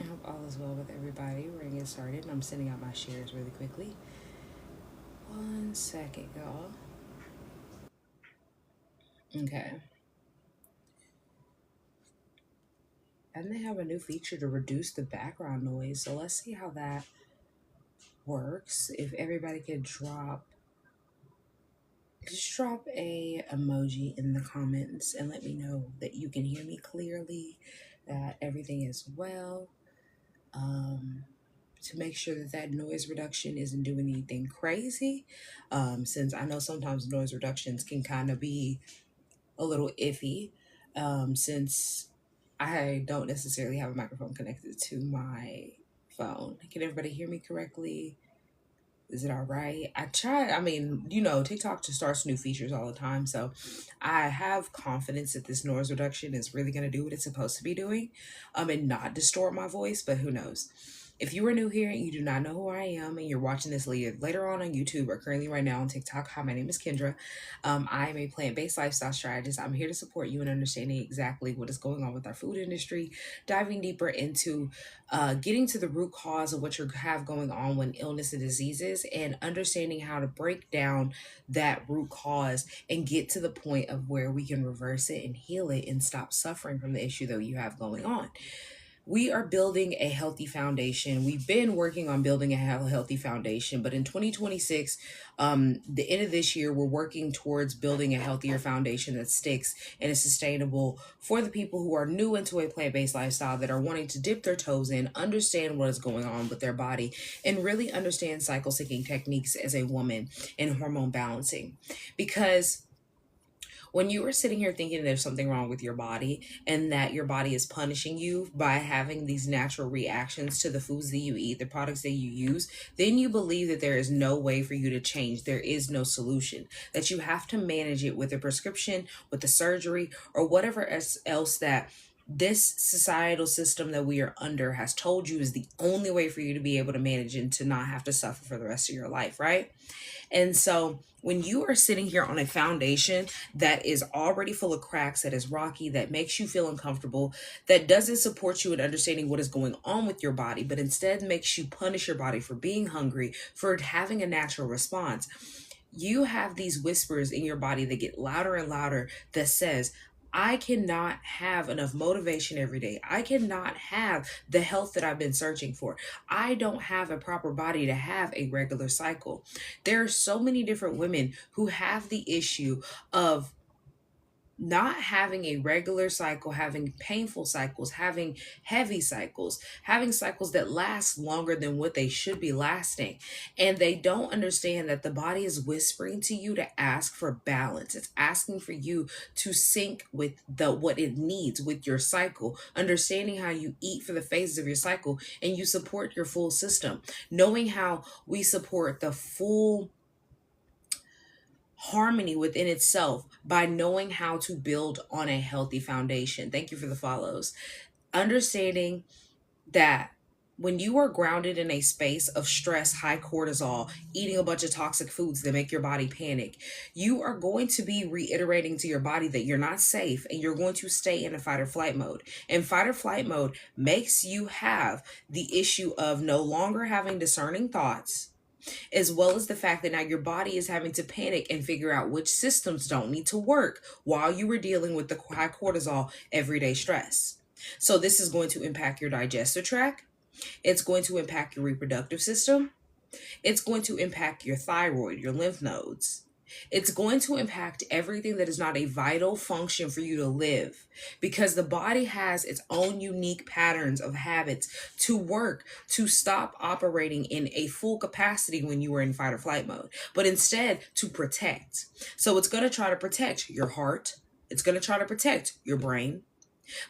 I hope all is well with everybody. We're gonna get started. I'm sending out my shares really quickly. 1 second, y'all. Okay. And they have a new feature to reduce the background noise. So let's see how that works. If everybody could just drop a emoji in the comments and let me know that you can hear me clearly, that everything is well. To make sure that noise reduction isn't doing anything crazy, since I know sometimes noise reductions can kind of be a little iffy, since I don't necessarily have a microphone connected to my phone. Can everybody hear me correctly? Is it all right? TikTok just starts new features all the time. So I have confidence that this noise reduction is really going to do what it's supposed to be doing, and not distort my voice, but who knows? If you are new here and you do not know who I am and you're watching this later on YouTube or currently right now on TikTok, hi, my name is Kendra. I am a plant-based lifestyle strategist. I'm here to support you in understanding exactly what is going on with our food industry, diving deeper into getting to the root cause of what you have going on with illness and diseases, and understanding how to break down that root cause and get to the point of where we can reverse it and heal it and stop suffering from the issue that you have going on. We are building a healthy foundation. We've been working on building a healthy foundation, but in 2026, the end of this year, we're working towards building a healthier foundation that sticks and is sustainable for the people who are new into a plant-based lifestyle, that are wanting to dip their toes in, understand what is going on with their body, and really understand cycle syncing techniques as a woman and hormone balancing. Because when you are sitting here thinking there's something wrong with your body and that your body is punishing you by having these natural reactions to the foods that you eat, the products that you use, then you believe that there is no way for you to change. There is no solution, that you have to manage it with a prescription, with the surgery, or whatever else that this societal system that we are under has told you is the only way for you to be able to manage and to not have to suffer for the rest of your life, right? And so when you are sitting here on a foundation that is already full of cracks, that is rocky, that makes you feel uncomfortable, that doesn't support you in understanding what is going on with your body, but instead makes you punish your body for being hungry, for having a natural response, you have these whispers in your body that get louder and louder that says, I cannot have enough motivation every day. I cannot have the health that I've been searching for. I don't have a proper body to have a regular cycle. There are so many different women who have the issue of not having a regular cycle, having painful cycles, having heavy cycles, having cycles that last longer than what they should be lasting. And they don't understand that the body is whispering to you to ask for balance. It's asking for you to sync with the what it needs with your cycle, understanding how you eat for the phases of your cycle, and you support your full system. Knowing how we support the full harmony within itself by knowing how to build on a healthy foundation. Thank you for the follows. Understanding that when you are grounded in a space of stress, high cortisol, eating a bunch of toxic foods that make your body panic, you are going to be reiterating to your body that you're not safe, and you're going to stay in a fight or flight mode. And fight or flight mode makes you have the issue of no longer having discerning thoughts, as well as the fact that now your body is having to panic and figure out which systems don't need to work while you were dealing with the high cortisol everyday stress. So this is going to impact your digestive tract. It's going to impact your reproductive system. It's going to impact your thyroid, your lymph nodes. It's going to impact everything that is not a vital function for you to live, because the body has its own unique patterns of habits to work to stop operating in a full capacity when you are in fight or flight mode, but instead to protect. So it's going to try to protect your heart. It's going to try to protect your brain,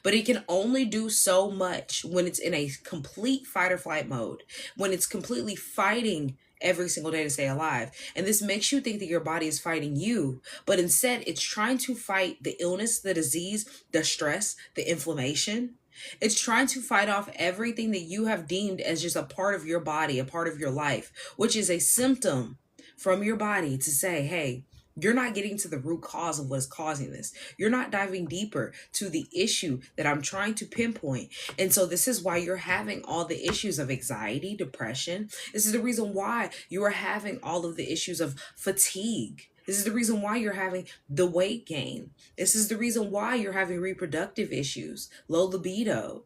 but it can only do so much when it's in a complete fight or flight mode, when it's completely fighting every single day to stay alive. And this makes you think that your body is fighting you, but instead it's trying to fight the illness, the disease, the stress, the inflammation. It's trying to fight off everything that you have deemed as just a part of your body, a part of your life, which is a symptom from your body to say, hey, You're not getting to the root cause of what's causing this. You're not diving deeper to the issue that I'm trying to pinpoint. And so this is why you're having all the issues of anxiety, depression. This is the reason why you are having all of the issues of fatigue. This is the reason why you're having the weight gain. This is the reason why you're having reproductive issues, low libido.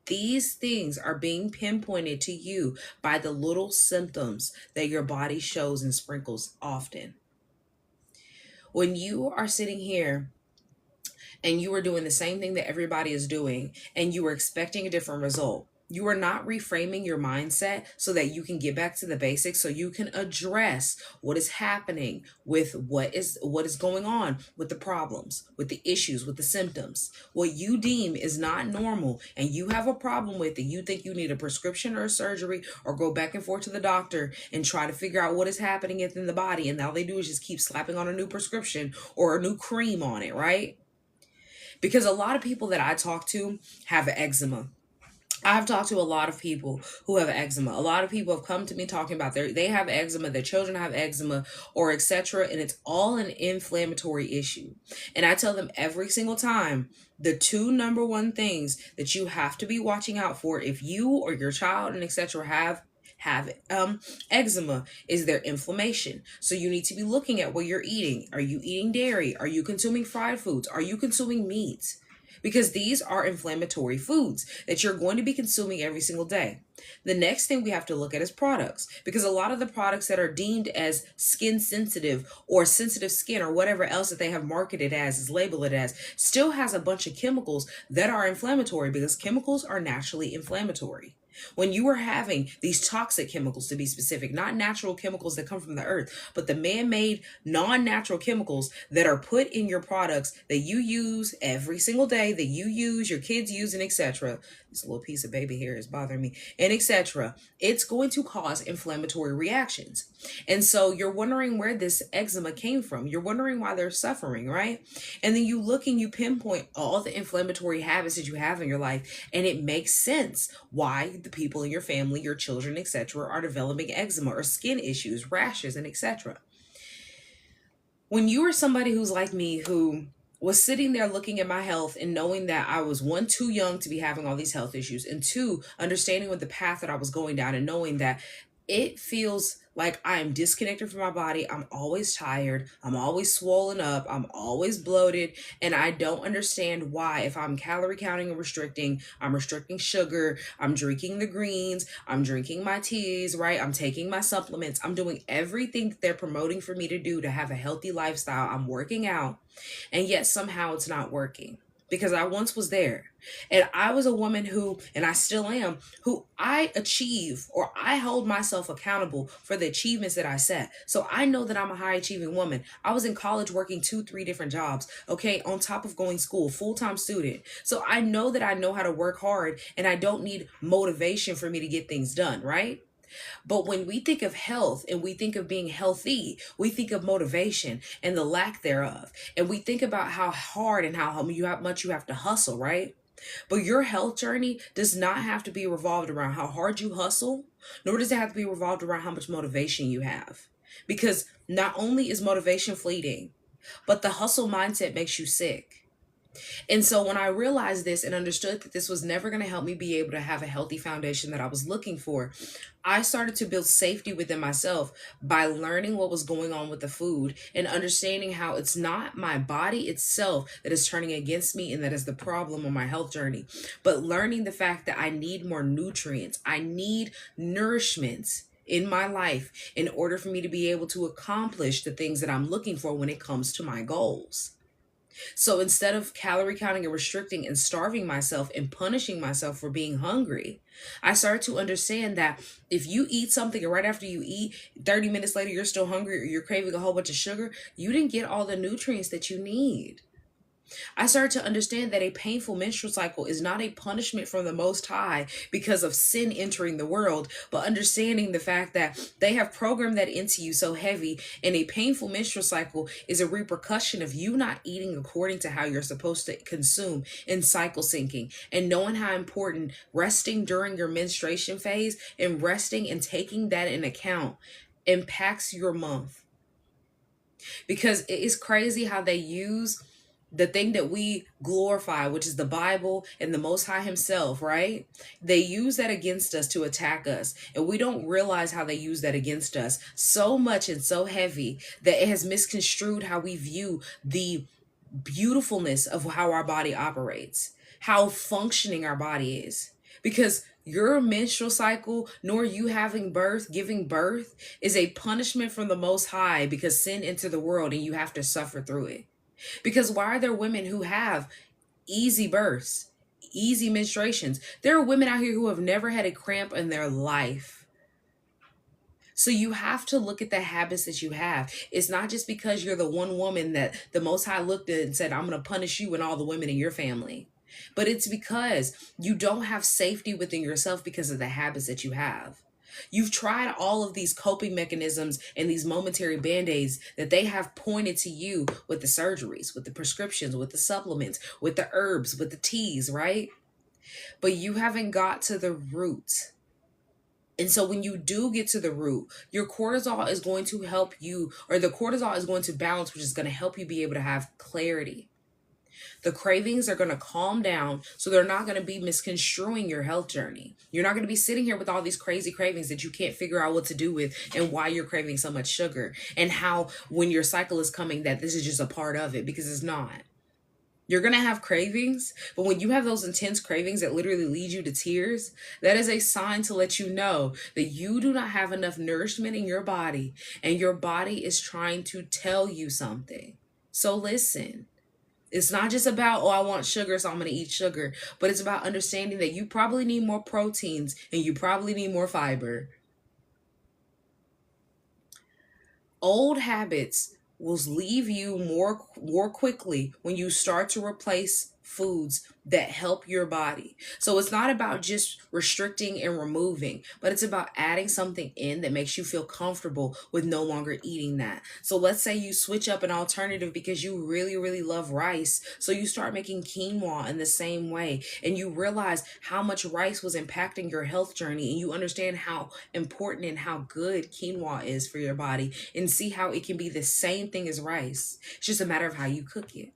These things are being pinpointed to you by the little symptoms that your body shows and sprinkles often. When you are sitting here and you are doing the same thing that everybody is doing and you are expecting a different result, you are not reframing your mindset so that you can get back to the basics, so you can address what is happening with what is going on with the problems, with the issues, with the symptoms. What you deem is not normal and you have a problem with it, you think you need a prescription or a surgery or go back and forth to the doctor and try to figure out what is happening within the body, and all they do is just keep slapping on a new prescription or a new cream on it, right? Because a lot of people that I talk to have eczema. I've talked to a lot of people who have eczema. A lot of people have come to me talking about they have eczema, their children have eczema, or etc. And it's all an inflammatory issue. And I tell them every single time, the two number one things that you have to be watching out for if you or your child and etc. have eczema is their inflammation. So you need to be looking at what you're eating. Are you eating dairy? Are you consuming fried foods? Are you consuming meat? Because these are inflammatory foods that you're going to be consuming every single day. The next thing we have to look at is products, because a lot of the products that are deemed as skin sensitive or sensitive skin or whatever else that they have marketed as, is labeled it as, still has a bunch of chemicals that are inflammatory, because chemicals are naturally inflammatory. When you are having these toxic chemicals, to be specific, not natural chemicals that come from the earth, but the man-made non-natural chemicals that are put in your products that you use every single day, that you use, your kids use, and etc. This little piece of baby hair is bothering me, and etc. It's going to cause inflammatory reactions. And so you're wondering where this eczema came from. You're wondering why they're suffering, right? And then you look and you pinpoint all the inflammatory habits that you have in your life, and it makes sense why the people in your family, your children, etc., are developing eczema or skin issues, rashes, and etc. When you are somebody who's like me, who was sitting there looking at my health and knowing that I was, one, too young to be having all these health issues, and two, understanding what the path that I was going down and knowing that it feels like I am disconnected from my body. I'm always tired. I'm always swollen up. I'm always bloated. And I don't understand why, if I'm calorie counting and restricting, I'm restricting sugar, I'm drinking the greens, I'm drinking my teas, right? I'm taking my supplements. I'm doing everything that they're promoting for me to do to have a healthy lifestyle. I'm working out. And yet somehow it's not working, because I once was there. And I was a woman who, and I still am, who I achieve, or I hold myself accountable for the achievements that I set. So I know that I'm a high achieving woman. I was in college working 2-3 different jobs, okay, on top of going to school, full-time student. So I know that I know how to work hard, and I don't need motivation for me to get things done, right? But when we think of health and we think of being healthy, we think of motivation and the lack thereof. And we think about how hard and how much you have to hustle, right? But your health journey does not have to be revolved around how hard you hustle, nor does it have to be revolved around how much motivation you have. Because not only is motivation fleeting, but the hustle mindset makes you sick. And so when I realized this and understood that this was never going to help me be able to have a healthy foundation that I was looking for, I started to build safety within myself by learning what was going on with the food and understanding how it's not my body itself that is turning against me and that is the problem on my health journey, but learning the fact that I need more nutrients. I need nourishment in my life in order for me to be able to accomplish the things that I'm looking for when it comes to my goals. So instead of calorie counting and restricting and starving myself and punishing myself for being hungry, I started to understand that if you eat something and right after you eat, 30 minutes later, you're still hungry or you're craving a whole bunch of sugar, you didn't get all the nutrients that you need. I started to understand that a painful menstrual cycle is not a punishment from the Most High because of sin entering the world, but understanding the fact that they have programmed that into you so heavy, and a painful menstrual cycle is a repercussion of you not eating according to how you're supposed to consume, and cycle syncing, and knowing how important resting during your menstruation phase and resting and taking that in account impacts your month. Because it is crazy how they use the thing that we glorify, which is the Bible and the Most High Himself, right? They use that against us to attack us. And we don't realize how they use that against us so much and so heavy that it has misconstrued how we view the beautifulness of how our body operates, how functioning our body is. Because your menstrual cycle, nor you having birth, giving birth, is a punishment from the Most High because sin entered the world and you have to suffer through it. Because why are there women who have easy births, easy menstruations? There are women out here who have never had a cramp in their life. So you have to look at the habits that you have. It's not just because you're the one woman that the Most High looked at and said, I'm going to punish you and all the women in your family. But it's because you don't have safety within yourself because of the habits that you have. You've tried all of these coping mechanisms and these momentary band-aids that they have pointed to you with the surgeries, with the prescriptions, with the supplements, with the herbs, with the teas, right? But you haven't got to the root. And so when you do get to the root, your cortisol is going to help you, or the cortisol is going to balance, which is going to help you be able to have clarity. The cravings are going to calm down, so they're not going to be misconstruing your health journey. You're not going to be sitting here with all these crazy cravings that you can't figure out what to do with and why you're craving so much sugar and how when your cycle is coming that this is just a part of it, because it's not. You're going to have cravings, but when you have those intense cravings that literally lead you to tears, that is a sign to let you know that you do not have enough nourishment in your body and your body is trying to tell you something. So listen. It's not just about, oh, I want sugar, so I'm going to eat sugar. But it's about understanding that you probably need more proteins and you probably need more fiber. Old habits will leave you more quickly when you start to replace foods that help your body. So it's not about just restricting and removing, but it's about adding something in that makes you feel comfortable with no longer eating that. So let's say you switch up an alternative because you really, really love rice. So you start making quinoa in the same way, and you realize how much rice was impacting your health journey, and you understand how important and how good quinoa is for your body, and see how it can be the same thing as rice. It's just a matter of how you cook it.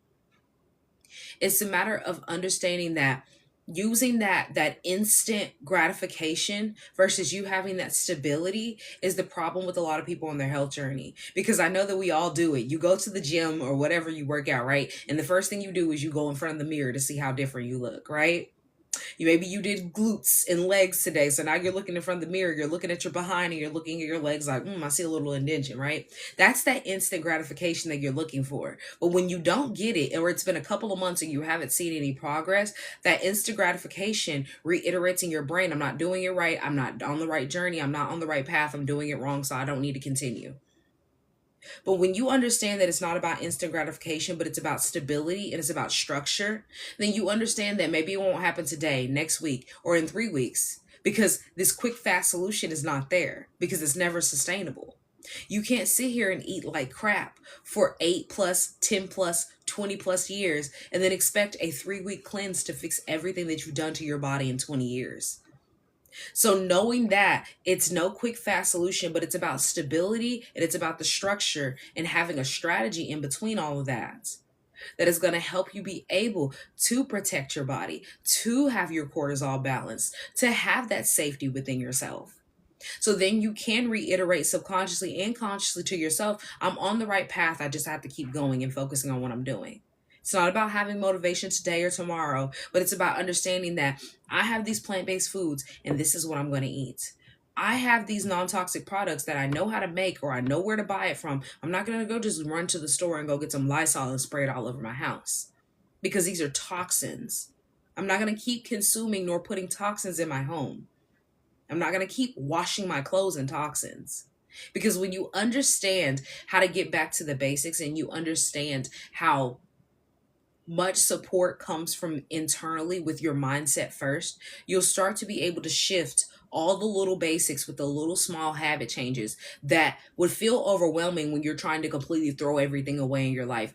It's a matter of understanding that using that instant gratification versus you having that stability is the problem with a lot of people on their health journey. Because I know that we all do it. You go to the gym or whatever you work out, right? And the first thing you do is you go in front of the mirror to see how different you look, right? Maybe you did glutes and legs today. So now you're looking in front of the mirror, you're looking at your behind and you're looking at your legs like, I see a little indentation, right? That's that instant gratification that you're looking for. But when you don't get it, or it's been a couple of months and you haven't seen any progress, that instant gratification reiterates in your brain, I'm not doing it right. I'm not on the right journey. I'm not on the right path. I'm doing it wrong. So I don't need to continue. But when you understand that it's not about instant gratification, but it's about stability and it's about structure, then you understand that maybe it won't happen today, next week, or in 3 weeks, because this quick, fast solution is not there, because it's never sustainable. You can't sit here and eat like crap for 8 plus, 10 plus, 20 plus years and then expect a 3-week cleanse to fix everything that you've done to your body in 20 years. So knowing that it's no quick, fast solution, but it's about stability and it's about the structure and having a strategy in between all of that, that is going to help you be able to protect your body, to have your cortisol balanced, to have that safety within yourself. So then you can reiterate subconsciously and consciously to yourself, I'm on the right path. I just have to keep going and focusing on what I'm doing. It's not about having motivation today or tomorrow, but it's about understanding that I have these plant-based foods and this is what I'm going to eat. I have these non-toxic products that I know how to make or I know where to buy it from. I'm not going to go just run to the store and go get some Lysol and spray it all over my house because these are toxins. I'm not going to keep consuming nor putting toxins in my home. I'm not going to keep washing my clothes in toxins. Because when you understand how to get back to the basics and you understand how much support comes from internally with your mindset first, you'll start to be able to shift all the little basics with the little small habit changes that would feel overwhelming when you're trying to completely throw everything away in your life.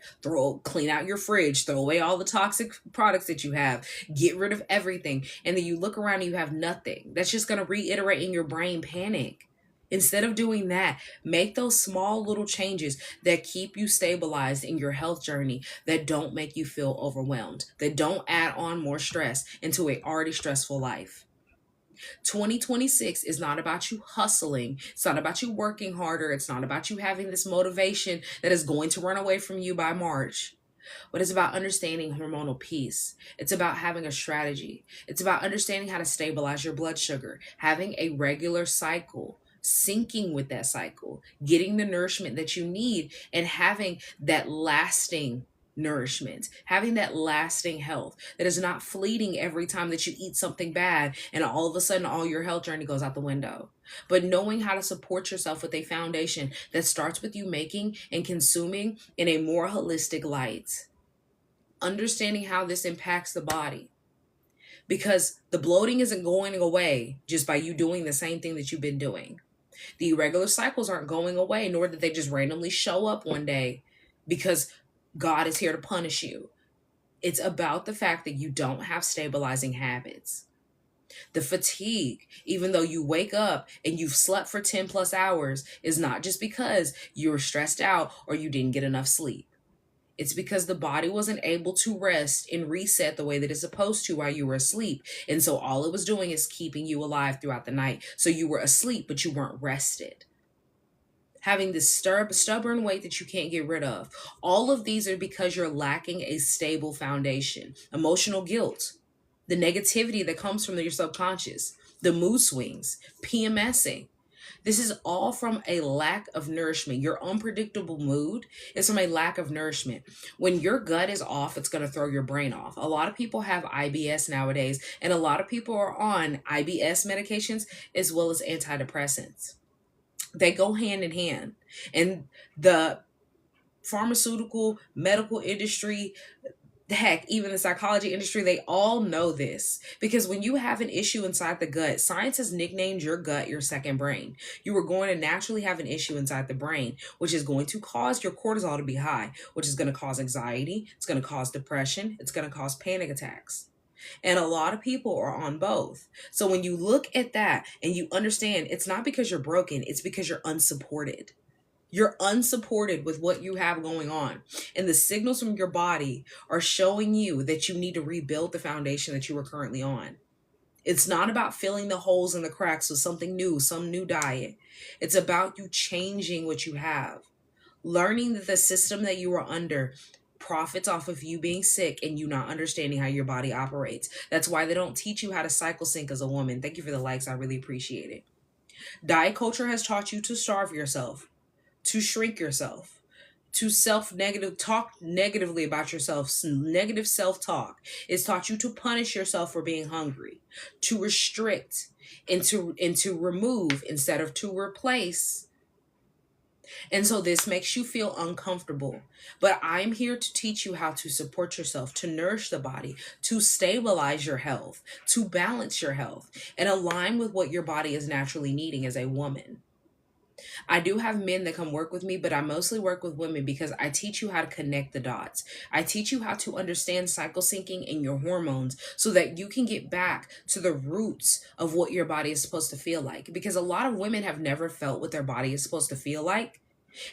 Clean out your fridge, throw away all the toxic products that you have, get rid of everything. And then you look around and you have nothing. That's just going to reiterate in your brain panic. Instead of doing that, make those small little changes that keep you stabilized in your health journey, that don't make you feel overwhelmed, that don't add on more stress into a already stressful life. 2026 is not about you hustling. It's not about you working harder. It's not about you having this motivation that is going to run away from you by March. But it's about understanding hormonal peace. It's about having a strategy. It's about understanding how to stabilize your blood sugar, having a regular cycle, syncing with that cycle, getting the nourishment that you need, and having that lasting nourishment, having that lasting health that is not fleeting every time that you eat something bad and all of a sudden all your health journey goes out the window. But knowing how to support yourself with a foundation that starts with you making and consuming in a more holistic light, understanding how this impacts the body, because the bloating isn't going away just by you doing the same thing that you've been doing. The irregular cycles aren't going away, nor did they just randomly show up one day because God is here to punish you. It's about the fact that you don't have stabilizing habits. The fatigue, even though you wake up and you've slept for 10 plus hours, is not just because you were stressed out or you didn't get enough sleep. It's because the body wasn't able to rest and reset the way that it's supposed to while you were asleep. And so all it was doing is keeping you alive throughout the night. So you were asleep, but you weren't rested. Having this stubborn weight that you can't get rid of. All of these are because you're lacking a stable foundation. Emotional guilt, the negativity that comes from your subconscious, the mood swings, PMSing. This is all from a lack of nourishment. Your unpredictable mood is from a lack of nourishment. When your gut is off, it's going to throw your brain off. A lot of people have IBS nowadays, and a lot of people are on IBS medications as well as antidepressants. They go hand in hand. And the pharmaceutical, medical industry, heck, even the psychology industry, they all know this. Because when you have an issue inside the gut, science has nicknamed your gut your second brain. You are going to naturally have an issue inside the brain, which is going to cause your cortisol to be high, which is going to cause anxiety, it's going to cause depression, it's going to cause panic attacks. And a lot of people are on both. So when you look at that and you understand, it's not because you're broken, it's because you're unsupported. You're unsupported with what you have going on. And the signals from your body are showing you that you need to rebuild the foundation that you are currently on. It's not about filling the holes and the cracks with something new, some new diet. It's about you changing what you have. Learning that the system that you are under profits off of you being sick and you not understanding how your body operates. That's why they don't teach you how to cycle sync as a woman. Thank you for the likes. I really appreciate it. Diet culture has taught you to starve yourself, to shrink yourself, to self-negative, talk negatively about yourself. Negative self-talk. It's taught you to punish yourself for being hungry, to restrict, and to remove instead of to replace. And so this makes you feel uncomfortable. But I'm here to teach you how to support yourself, to nourish the body, to stabilize your health, to balance your health, and align with what your body is naturally needing as a woman. I do have men that come work with me, but I mostly work with women because I teach you how to connect the dots. I teach you how to understand cycle syncing and your hormones so that you can get back to the roots of what your body is supposed to feel like. Because a lot of women have never felt what their body is supposed to feel like.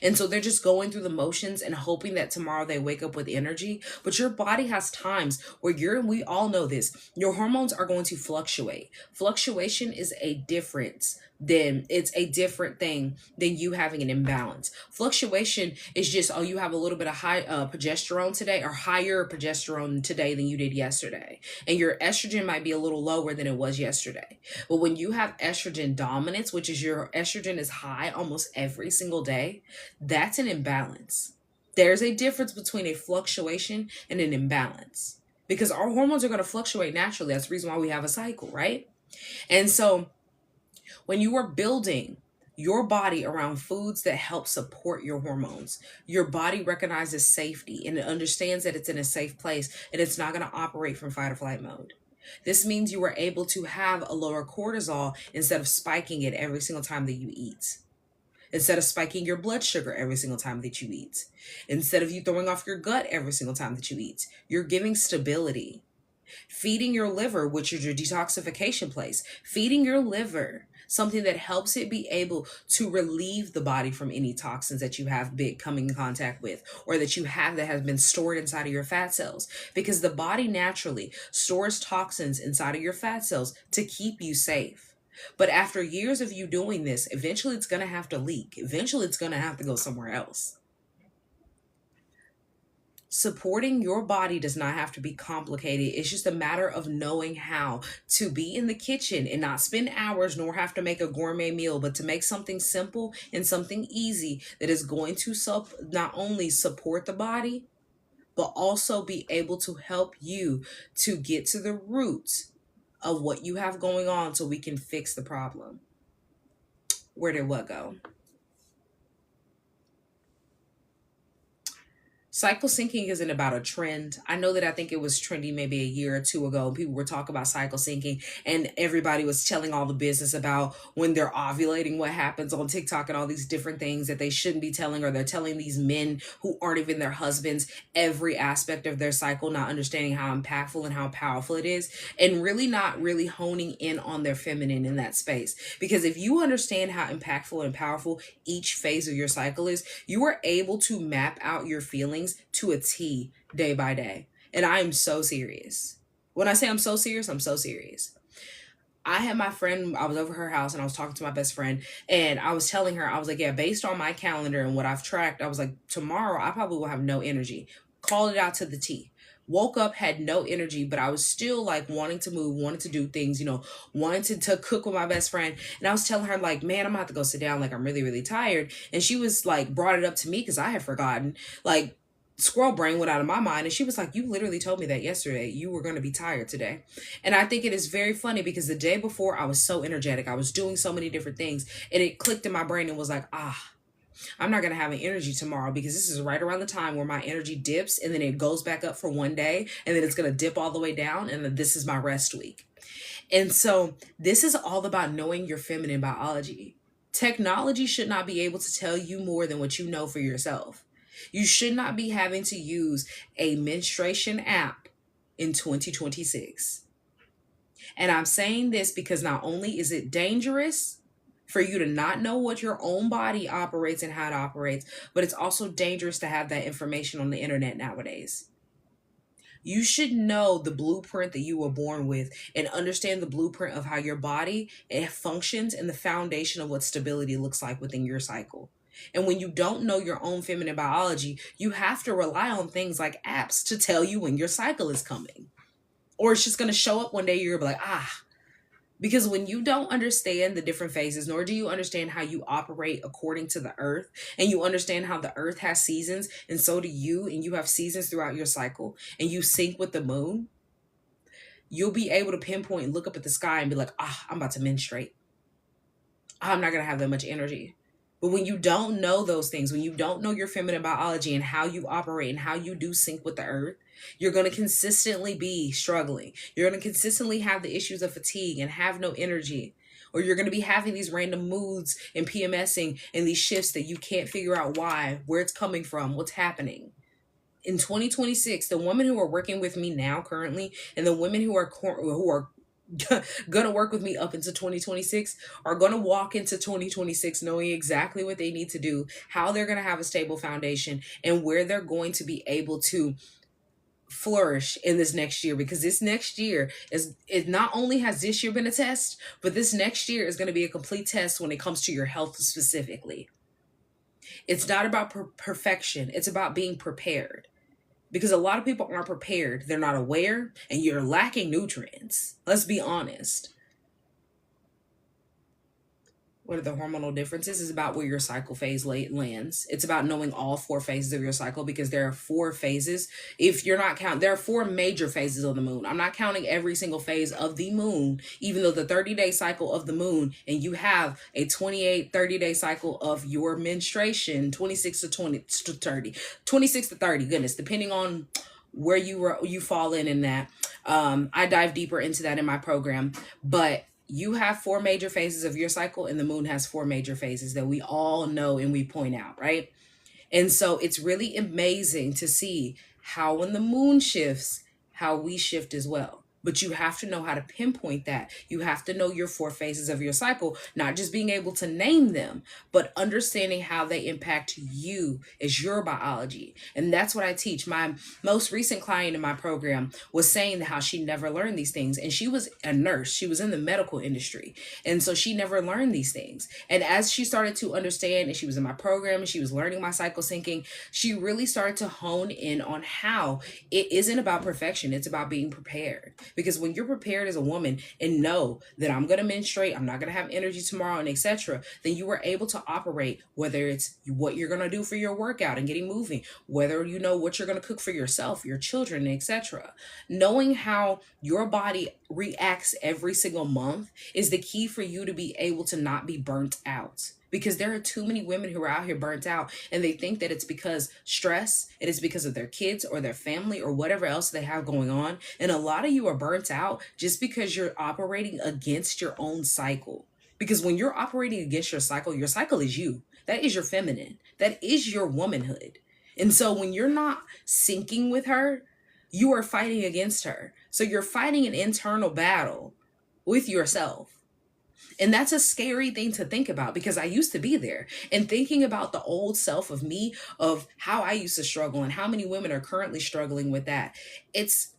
And so they're just going through the motions and hoping that tomorrow they wake up with energy. But your body has times where we all know this, your hormones are going to fluctuate. Fluctuation is it's a different thing than you having an imbalance. Fluctuation is just, oh, you have a little bit of high progesterone today, or higher progesterone today than you did yesterday. And your estrogen might be a little lower than it was yesterday. But when you have estrogen dominance, which is your estrogen is high almost every single day, that's an imbalance. There's a difference between a fluctuation and an imbalance, because our hormones are going to fluctuate naturally. That's the reason why we have a cycle, right? And so when you are building your body around foods that help support your hormones, your body recognizes safety and it understands that it's in a safe place and it's not going to operate from fight or flight mode. This means you are able to have a lower cortisol instead of spiking it every single time that you eat. Instead of spiking your blood sugar every single time that you eat. Instead of you throwing off your gut every single time that you eat. You're giving stability. Feeding your liver, which is your detoxification place. Feeding your liver something that helps it be able to relieve the body from any toxins that you have been coming in contact with, or that you have that has been stored inside of your fat cells. Because the body naturally stores toxins inside of your fat cells to keep you safe. But after years of you doing this, eventually it's going to have to leak. Eventually it's going to have to go somewhere else. Supporting your body does not have to be complicated. It's just a matter of knowing how to be in the kitchen and not spend hours nor have to make a gourmet meal, but to make something simple and something easy that is going to not only support the body, but also be able to help you to get to the roots of what you have going on so we can fix the problem. Where did what go? Cycle syncing isn't about a trend. I know that I think it was trendy maybe a year or two ago. People were talking about cycle syncing, and everybody was telling all the business about when they're ovulating, what happens on TikTok, and all these different things that they shouldn't be telling, or they're telling these men who aren't even their husbands every aspect of their cycle, not understanding how impactful and how powerful it is, and really not really honing in on their feminine in that space. Because if you understand how impactful and powerful each phase of your cycle is, you are able to map out your feelings to a T day by day. And I am so serious. When I say I'm so serious, I'm so serious. I had my friend, I was over her house and I was talking to my best friend, and I was telling her, I was like, yeah, based on my calendar and what I've tracked, I was like, tomorrow I probably will have no energy. Called it out to the T. Woke up, had no energy, but I was still like wanting to move, wanting to do things, wanting to cook with my best friend. And I was telling her, like, man, I'm gonna have to go sit down. Like, I'm really, really tired. And she was like, brought it up to me because I had forgotten. Like, squirrel brain went out of my mind, and she was like, you literally told me that yesterday you were going to be tired today. And I think it is very funny because the day before I was so energetic, I was doing so many different things, and it clicked in my brain and was like, I'm not going to have an energy tomorrow, because this is right around the time where my energy dips, and then it goes back up for one day, and then it's going to dip all the way down, and then this is my rest week. And so this is all about knowing your feminine biology. Technology should not be able to tell you more than what you know for yourself. You should not be having to use a menstruation app in 2026. And I'm saying this because not only is it dangerous for you to not know what your own body operates and how it operates, but it's also dangerous to have that information on the internet nowadays. You should know the blueprint that you were born with and understand the blueprint of how your body functions and the foundation of what stability looks like within your cycle. And when you don't know your own feminine biology, you have to rely on things like apps to tell you when your cycle is coming. Or it's just going to show up one day, you're like, because when you don't understand the different phases, nor do you understand how you operate according to the earth, and you understand how the earth has seasons, and so do you, and you have seasons throughout your cycle, and you sync with the moon, you'll be able to pinpoint and look up at the sky and be like, I'm about to menstruate. I'm not going to have that much energy. But when you don't know those things, when you don't know your feminine biology and how you operate and how you do sync with the earth, you're going to consistently be struggling. You're going to consistently have the issues of fatigue and have no energy. Or you're going to be having these random moods and PMSing and these shifts that you can't figure out why, where it's coming from, what's happening. In 2026, the women who are working with me now currently, and the women who are gonna work with me up into 2026 are gonna walk into 2026 knowing exactly what they need to do, how they're gonna have a stable foundation, and where they're going to be able to flourish in this next year. Because this next year it not only has this year been a test, but this next year is going to be a complete test when it comes to your health specifically. It's not about perfection, it's about being prepared. Because a lot of people aren't prepared. They're not aware, and you're lacking nutrients. Let's be honest. What are the hormonal differences? Is about where your cycle phase lands. It's about knowing all 4 phases of your cycle, because there are 4 phases. If you're not counting, there are 4 major phases of the moon. I'm not counting every single phase of the moon, even though the 30-day cycle of the moon, and you have a 30-day cycle of your menstruation, 26 to 30, 26 to 30, goodness, depending on where you fall in that. I dive deeper into that in my program, but you have 4 major phases of your cycle, and the moon has 4 major phases that we all know and we point out, right? And so it's really amazing to see how when the moon shifts, how we shift as well. But you have to know how to pinpoint that. You have to know your four phases of your cycle, not just being able to name them, but understanding how they impact you as your biology. And that's what I teach. My most recent client in my program was saying how she never learned these things. And she was a nurse, she was in the medical industry. And so she never learned these things. And as she started to understand, and she was in my program and she was learning my cycle syncing, she really started to hone in on how it isn't about perfection, it's about being prepared. Because when you're prepared as a woman and know that I'm going to menstruate, I'm not going to have energy tomorrow, and etc., then you are able to operate, whether it's what you're going to do for your workout and getting moving, whether you know what you're going to cook for yourself, your children, etc. Knowing how your body reacts every single month is the key for you to be able to not be burnt out, because there are too many women who are out here burnt out, and they think that it's because stress, it is because of their kids or their family or whatever else they have going on. And a lot of you are burnt out just because you're operating against your own cycle. Because when you're operating against your cycle is you. That is your feminine. That is your womanhood. And so when you're not syncing with her, you are fighting against her. So you're fighting an internal battle with yourself. And that's a scary thing to think about, because I used to be there, and thinking about the old self of me, of how I used to struggle and how many women are currently struggling with that. It's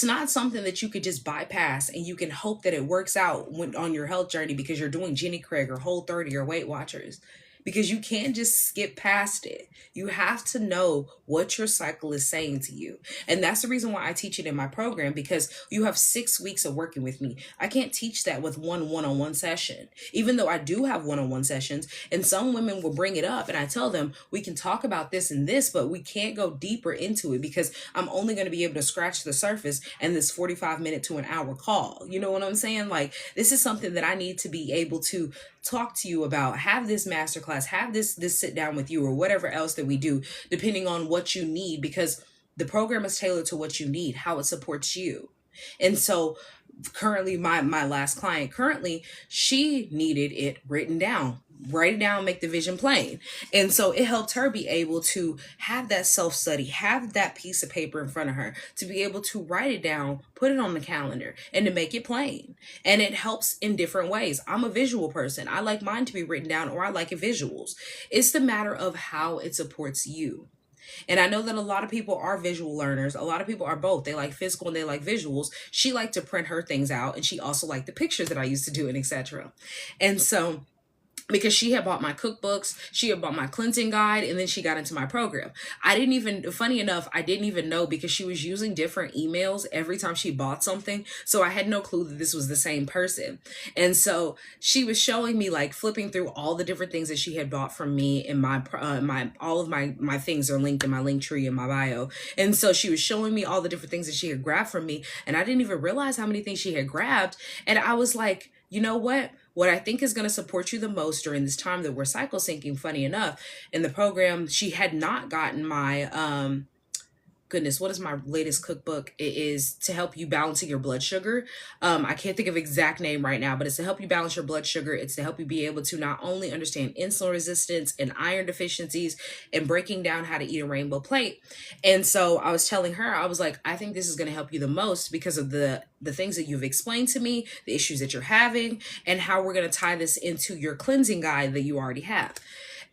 not something that you could just bypass and you can hope that it works out on your health journey because you're doing Jenny Craig or Whole30 or Weight Watchers, because you can't just skip past it. You have to know what your cycle is saying to you. And that's the reason why I teach it in my program, because you have 6 weeks of working with me. I can't teach that with one-on-one session, even though I do have one-on-one sessions. And some women will bring it up and I tell them, we can talk about this and this, but we can't go deeper into it because I'm only going to be able to scratch the surface in this 45-minute to an hour call. You know what I'm saying? Like, this is something that I need to be able to talk to you about, have this masterclass, have this sit down with you, or whatever else that we do, depending on what you need, because the program is tailored to what you need, how it supports you. And so currently my last client, currently she needed it written down. Write it down, make the vision plain. And so it helped her be able to have that self-study, have that piece of paper in front of her, to be able to write it down, put it on the calendar, and to make it plain. And it helps in different ways. I'm a visual person. I like mine to be written down, or I like it visuals. It's the matter of how it supports you. And I know that a lot of people are visual learners. A lot of people are both. They like physical and they like visuals. She liked to print her things out, and she also liked the pictures that I used to do, and etc. And so, because she had bought my cookbooks, she had bought my cleansing guide, and then she got into my program. Funny enough, I didn't even know, because she was using different emails every time she bought something. So I had no clue that this was the same person. And so she was showing me, like, flipping through all the different things that she had bought from me, and all of my things are linked in my link tree in my bio. And so she was showing me all the different things that she had grabbed from me, and I didn't even realize how many things she had grabbed. And I was like, you know what? What I think is going to support you the most during this time that we're cycle syncing, funny enough, in the program, she had not gotten my, goodness, what is my latest cookbook? It is to help you balancing your blood sugar. I can't think of exact name right now, but it's to help you balance your blood sugar. It's to help you be able to not only understand insulin resistance and iron deficiencies, and breaking down how to eat a rainbow plate. And so I was telling her, I was like, I think this is going to help you the most because of the things that you've explained to me, the issues that you're having, and how we're going to tie this into your cleansing guide that you already have.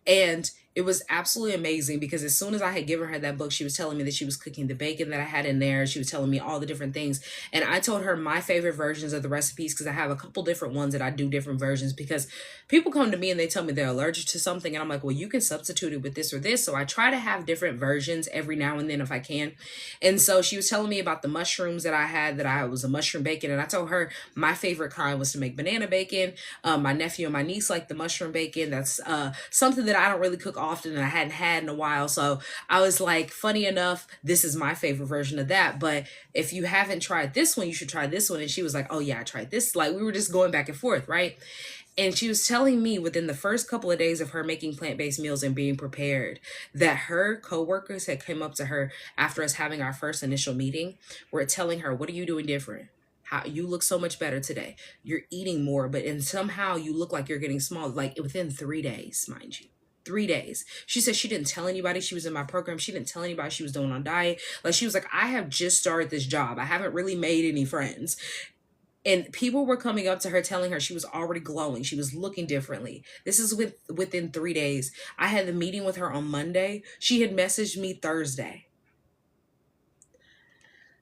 And it was absolutely amazing, because as soon as I had given her that book, she was telling me that she was cooking the bacon that I had in there. She was telling me all the different things. And I told her my favorite versions of the recipes, because I have a couple different ones that I do different versions, because people come to me and they tell me they're allergic to something. And I'm like, well, you can substitute it with this or this. So I try to have different versions every now and then if I can. And so she was telling me about the mushrooms that I had, that I was a mushroom bacon. And I told her my favorite kind was to make banana bacon. My nephew and my niece like the mushroom bacon. That's something that I don't really cook often, and I hadn't had in a while. So I was like, funny enough, this is my favorite version of that. But if you haven't tried this one, you should try this one. And she was like, oh yeah, I tried this. Like, we were just going back and forth, right? And she was telling me within the first couple of days of her making plant-based meals and being prepared, that her coworkers had come up to her after us having our first initial meeting, were telling her, what are you doing different? How you look so much better today. You're eating more, and somehow you look like you're getting smaller, like within 3 days, mind you. 3 days. She said she didn't tell anybody she was in my program. She didn't tell anybody she was doing on diet. Like, she was like, I have just started this job. I haven't really made any friends. And people were coming up to her telling her she was already glowing. She was looking differently. This is within 3 days. I had the meeting with her on Monday. She had messaged me Thursday.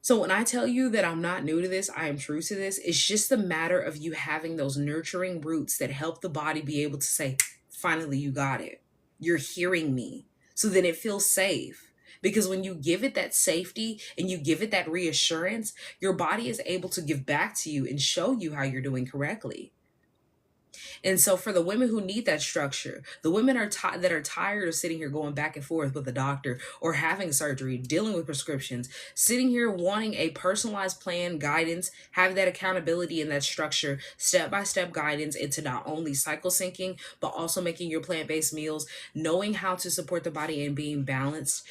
So when I tell you that I'm not new to this, I am true to this. It's just a matter of you having those nurturing roots that help the body be able to say, finally, you got it. You're hearing me. So then it feels safe. Because when you give it that safety and you give it that reassurance, your body is able to give back to you and show you how you're doing correctly. And so for the women who need that structure, the women that are tired of sitting here going back and forth with the doctor or having surgery, dealing with prescriptions, sitting here wanting a personalized plan, guidance, having that accountability and that structure, step-by-step guidance into not only cycle syncing, but also making your plant-based meals, knowing how to support the body and being balanced.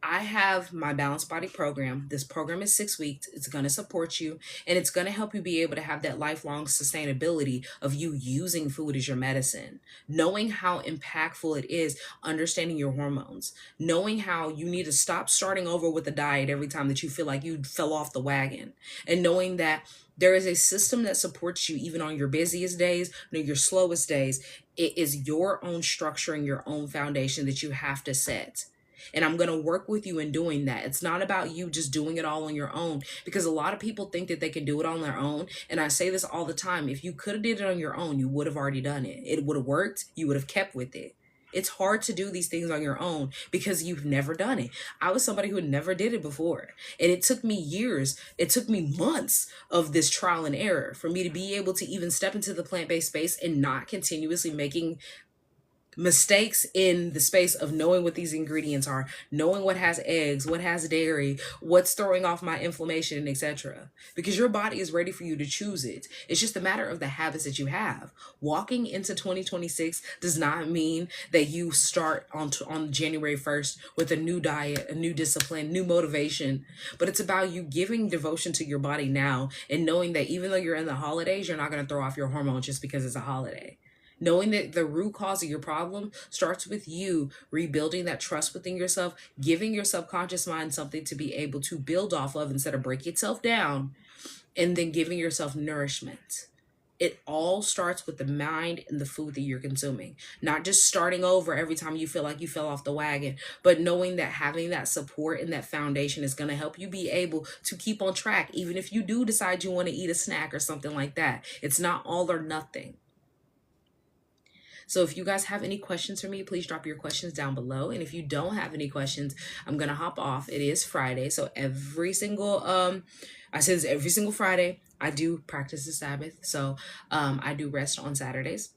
I have my Balanced Body program. This program is 6 weeks. It's going to support you and it's going to help you be able to have that lifelong sustainability of you using food as your medicine, knowing how impactful it is, understanding your hormones, knowing how you need to stop starting over with a diet every time that you feel like you fell off the wagon, and knowing that there is a system that supports you even on your busiest days, your slowest days. It is your own structure and your own foundation that you have to set. And I'm going to work with you in doing that. It's not about you just doing it all on your own, because a lot of people think that they can do it on their own. And I say this all the time. If you could have did it on your own, you would have already done it. It would have worked. You would have kept with it. It's hard to do these things on your own because you've never done it. I was somebody who never did it before. And it took me years. It took me months of this trial and error for me to be able to even step into the plant-based space and not continuously making mistakes in the space of knowing what these ingredients are, knowing what has eggs, what has dairy, what's throwing off my inflammation, and etc. Because your body is ready for you to choose it. It's just a matter of the habits that you have. Walking into 2026 does not mean that you start on January 1st with a new diet, a new discipline, new motivation, but it's about you giving devotion to your body now and knowing that even though you're in the holidays, you're not going to throw off your hormones just because it's a holiday. Knowing that the root cause of your problem starts with you rebuilding that trust within yourself, giving your subconscious mind something to be able to build off of instead of break itself down, and then giving yourself nourishment. It all starts with the mind and the food that you're consuming. Not just starting over every time you feel like you fell off the wagon, but knowing that having that support and that foundation is going to help you be able to keep on track, even if you do decide you want to eat a snack or something like that. It's not all or nothing. So if you guys have any questions for me, please drop your questions down below. And if you don't have any questions, I'm going to hop off. It is Friday. So every single, I say this every single Friday, I do practice the Sabbath. So I do rest on Saturdays.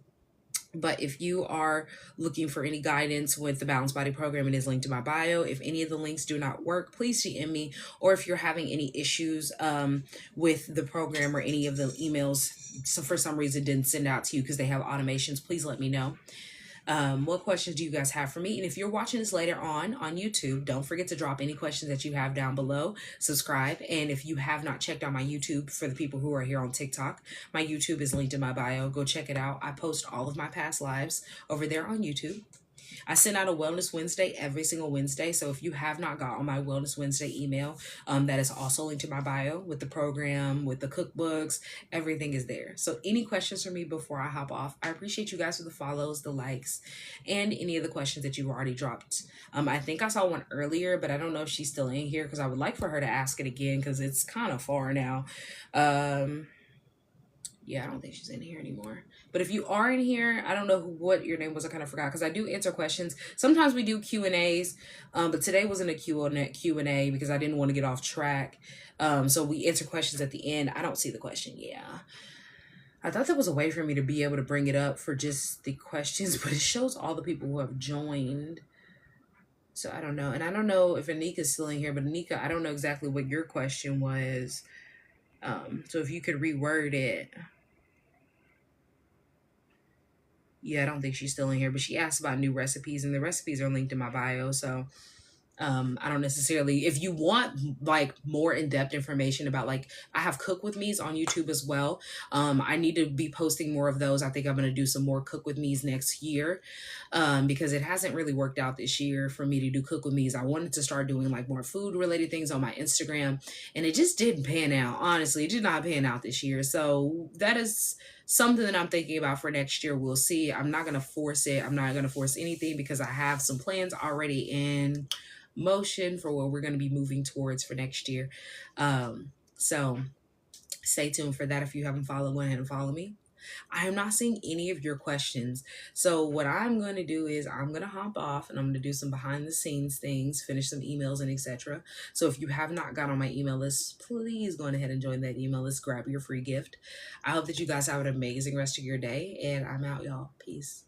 But if you are looking for any guidance with the Balanced Body program, it is linked to my bio. If any of the links do not work, please DM me. Or if you're having any issues with the program or any of the emails, so for some reason didn't send out to you because they have automations, please let me know. What questions do you guys have for me? And if you're watching this later on YouTube, don't forget to drop any questions that you have down below. Subscribe. And if you have not checked out my YouTube, for the people who are here on TikTok, my YouTube is linked in my bio. Go check it out. I post all of my past lives over there on YouTube. I send out a Wellness Wednesday every single Wednesday. So if you have not gotten my Wellness Wednesday email, that is also linked to my bio with the program, with the cookbooks, everything is there. So any questions for me before I hop off? I appreciate you guys for the follows, the likes, and any of the questions that you've already dropped. I think I saw one earlier, but I don't know if she's still in here because I would like for her to ask it again because it's kind of far now. Yeah, I don't think she's in here anymore. But if you are in here, I don't know what your name was. I kind of forgot because I do answer questions. Sometimes we do Q&As, but today wasn't a Q&A because I didn't want to get off track. So we answer questions at the end. I don't see the question. Yeah. I thought there was a way for me to be able to bring it up for just the questions, but it shows all the people who have joined. So I don't know. And I don't know if Anika's still in here, but Anika, I don't know exactly what your question was. So if you could reword it. Yeah, I don't think she's still in here, but she asked about new recipes, and the recipes are linked in my bio. So I don't necessarily, if you want like more in-depth information about, like, I have cook with me's on YouTube as well. I need to be posting more of those. I think I'm going to do some more cook with me's next year, because it hasn't really worked out this year for me to do cook with me's. I wanted to start doing like more food related things on my Instagram, and it just didn't pan out. Honestly, it did not pan out this year. So that is something that I'm thinking about for next year. We'll see. I'm not going to force it. I'm not going to force anything because I have some plans already in motion for what we're going to be moving towards for next year. So stay tuned for that. If you haven't followed, go ahead and follow me. I am not seeing any of your questions. So what I'm going to do is I'm going to hop off and I'm going to do some behind the scenes things, finish some emails and etc. So if you have not got on my email list, please go ahead and join that email list. Grab your free gift. I hope that you guys have an amazing rest of your day, and I'm out, y'all. Peace.